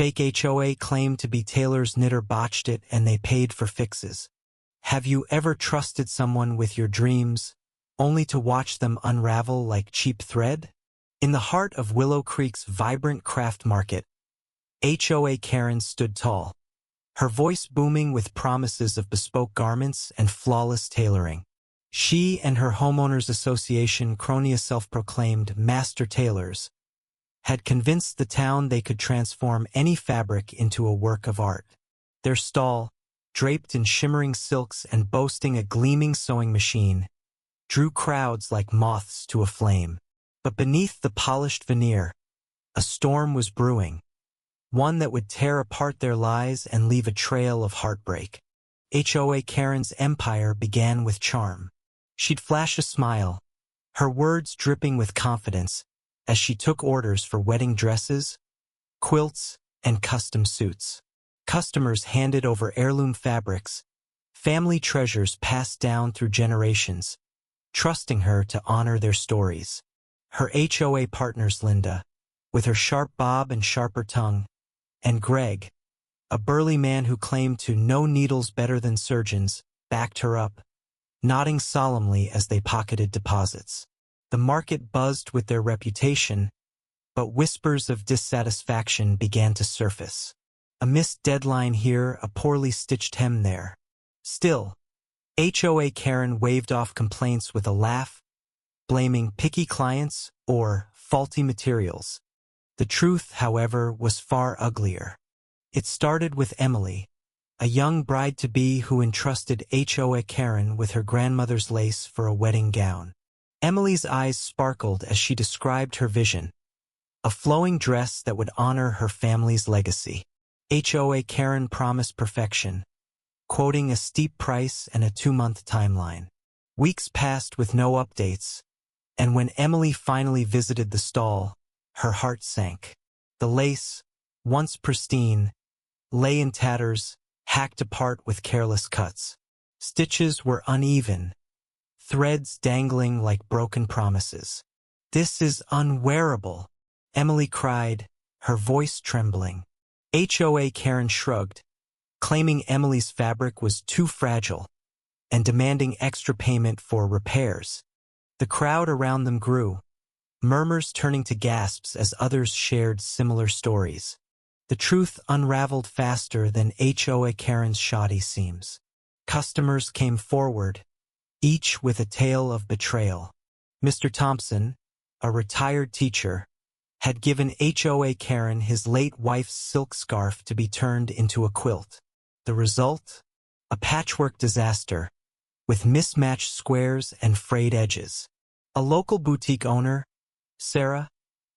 Fake HOA claimed to be Tailors' knitter botched it and they paid for fixes. Have you ever trusted someone with your dreams, only to watch them unravel like cheap thread? In the heart of Willow Creek's vibrant craft market, HOA Karen stood tall, her voice booming with promises of bespoke garments and flawless tailoring. She and her homeowners association, crony self-proclaimed master tailors, had convinced the town they could transform any fabric into a work of art. Their stall, draped in shimmering silks and boasting a gleaming sewing machine, drew crowds like moths to a flame. But beneath the polished veneer, a storm was brewing, one that would tear apart their lies and leave a trail of heartbreak. HOA Karen's empire began with charm. She'd flash a smile, her words dripping with confidence, as she took orders for wedding dresses, quilts, and custom suits. Customers handed over heirloom fabrics, family treasures passed down through generations, trusting her to honor their stories. Her HOA partners, Linda, with her sharp bob and sharper tongue, and Greg, a burly man who claimed to know needles better than surgeons, backed her up, nodding solemnly as they pocketed deposits. The market buzzed with their reputation, but whispers of dissatisfaction began to surface. A missed deadline here, a poorly stitched hem there. Still, HOA Karen waved off complaints with a laugh, blaming picky clients or faulty materials. The truth, however, was far uglier. It started with Emily, a young bride-to-be who entrusted HOA Karen with her grandmother's lace for a wedding gown. Emily's eyes sparkled as she described her vision, a flowing dress that would honor her family's legacy. HOA Karen promised perfection, quoting a steep price and a 2-month timeline. Weeks passed with no updates, and when Emily finally visited the stall, her heart sank. The lace, once pristine, lay in tatters, hacked apart with careless cuts. Stitches were uneven, threads dangling like broken promises. "This is unwearable," Emily cried, her voice trembling. HOA Karen shrugged, claiming Emily's fabric was too fragile and demanding extra payment for repairs. The crowd around them grew, murmurs turning to gasps as others shared similar stories. The truth unraveled faster than HOA Karen's shoddy seams. Customers came forward, each with a tale of betrayal. Mr. Thompson, a retired teacher, had given HOA Karen his late wife's silk scarf to be turned into a quilt. The result? A patchwork disaster, with mismatched squares and frayed edges. A local boutique owner, Sarah,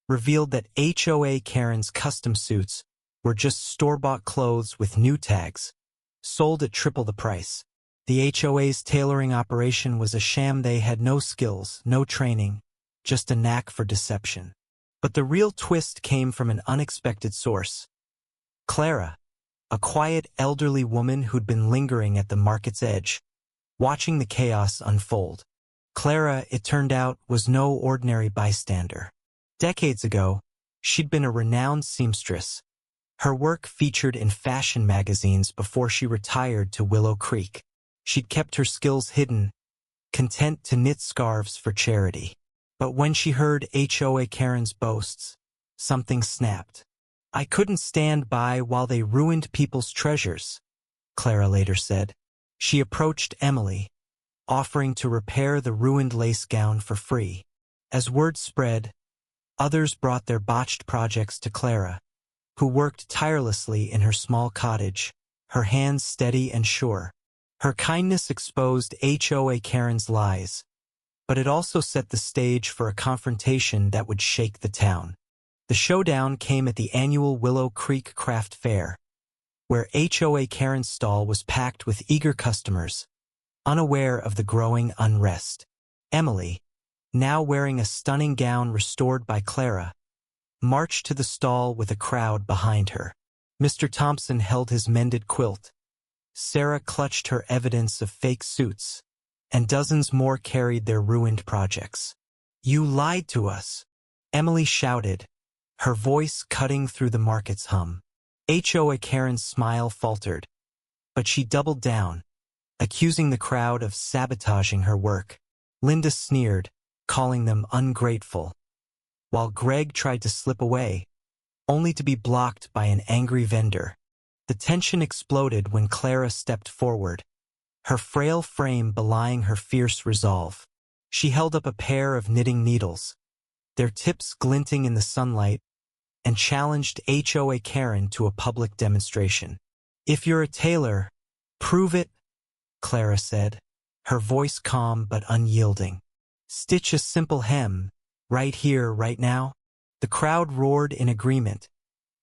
revealed that HOA Karen's custom suits were just store-bought clothes with new tags, sold at triple the price. The HOA's tailoring operation was a sham. They had no skills, no training, just a knack for deception. But the real twist came from an unexpected source. Clara, a quiet elderly woman who'd been lingering at the market's edge, watching the chaos unfold. Clara, it turned out, was no ordinary bystander. Decades ago, she'd been a renowned seamstress. Her work featured in fashion magazines before she retired to Willow Creek. She'd kept her skills hidden, content to knit scarves for charity. But when she heard HOA Karen's boasts, something snapped. "I couldn't stand by while they ruined people's treasures," Clara later said. She approached Emily, offering to repair the ruined lace gown for free. As word spread, others brought their botched projects to Clara, who worked tirelessly in her small cottage, her hands steady and sure. Her kindness exposed HOA Karen's lies, but it also set the stage for a confrontation that would shake the town. The showdown came at the annual Willow Creek Craft Fair, where HOA Karen's stall was packed with eager customers, unaware of the growing unrest. Emily, now wearing a stunning gown restored by Clara, marched to the stall with a crowd behind her. Mr. Thompson held his mended quilt. Sarah clutched her evidence of fake suits, and dozens more carried their ruined projects. "You lied to us," Emily shouted, her voice cutting through the market's hum. HOA Karen's smile faltered, but she doubled down, accusing the crowd of sabotaging her work. Linda sneered, calling them ungrateful, while Greg tried to slip away, only to be blocked by an angry vendor. The tension exploded when Clara stepped forward, her frail frame belying her fierce resolve. She held up a pair of knitting needles, their tips glinting in the sunlight, and challenged HOA Karen to a public demonstration. "If you're a tailor, prove it," Clara said, her voice calm but unyielding. "Stitch a simple hem, right here, right now." The crowd roared in agreement,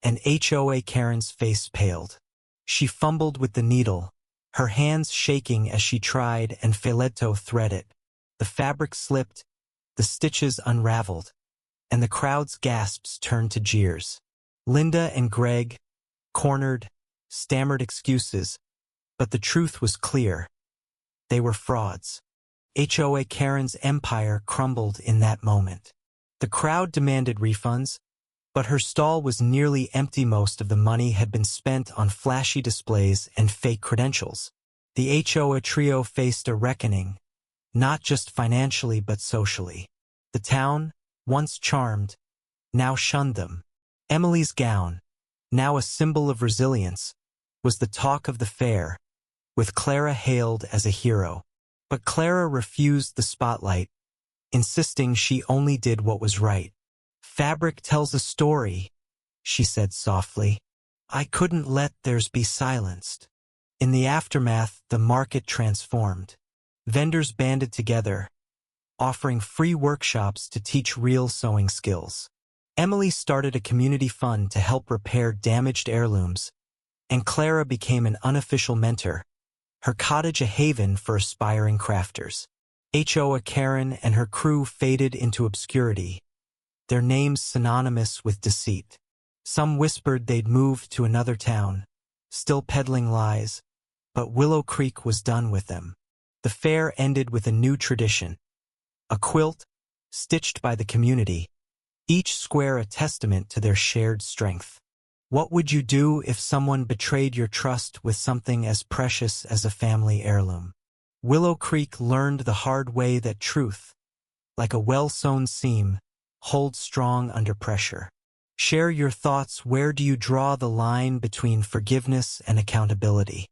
and HOA Karen's face paled. She fumbled with the needle, her hands shaking as she tried and failed to thread it. The fabric slipped, the stitches unraveled, and the crowd's gasps turned to jeers. Linda and Greg, cornered, stammered excuses, but the truth was clear. They were frauds. HOA Karen's empire crumbled in that moment. The crowd demanded refunds, but her stall was nearly empty. Most of the money had been spent on flashy displays and fake credentials. The HOA trio faced a reckoning, not just financially but socially. The town, once charmed, now shunned them. Emily's gown, now a symbol of resilience, was the talk of the fair, with Clara hailed as a hero. But Clara refused the spotlight, insisting she only did what was right. "Fabric tells a story," she said softly. "I couldn't let theirs be silenced." In the aftermath, the market transformed. Vendors banded together, offering free workshops to teach real sewing skills. Emily started a community fund to help repair damaged heirlooms, and Clara became an unofficial mentor, her cottage a haven for aspiring crafters. HOA Karen and her crew faded into obscurity, their names synonymous with deceit. Some whispered they'd moved to another town, still peddling lies, but Willow Creek was done with them. The fair ended with a new tradition, a quilt, stitched by the community, each square a testament to their shared strength. What would you do if someone betrayed your trust with something as precious as a family heirloom? Willow Creek learned the hard way that truth, like a well-sewn seam, holds strong under pressure. Share your thoughts. Where do you draw the line between forgiveness and accountability?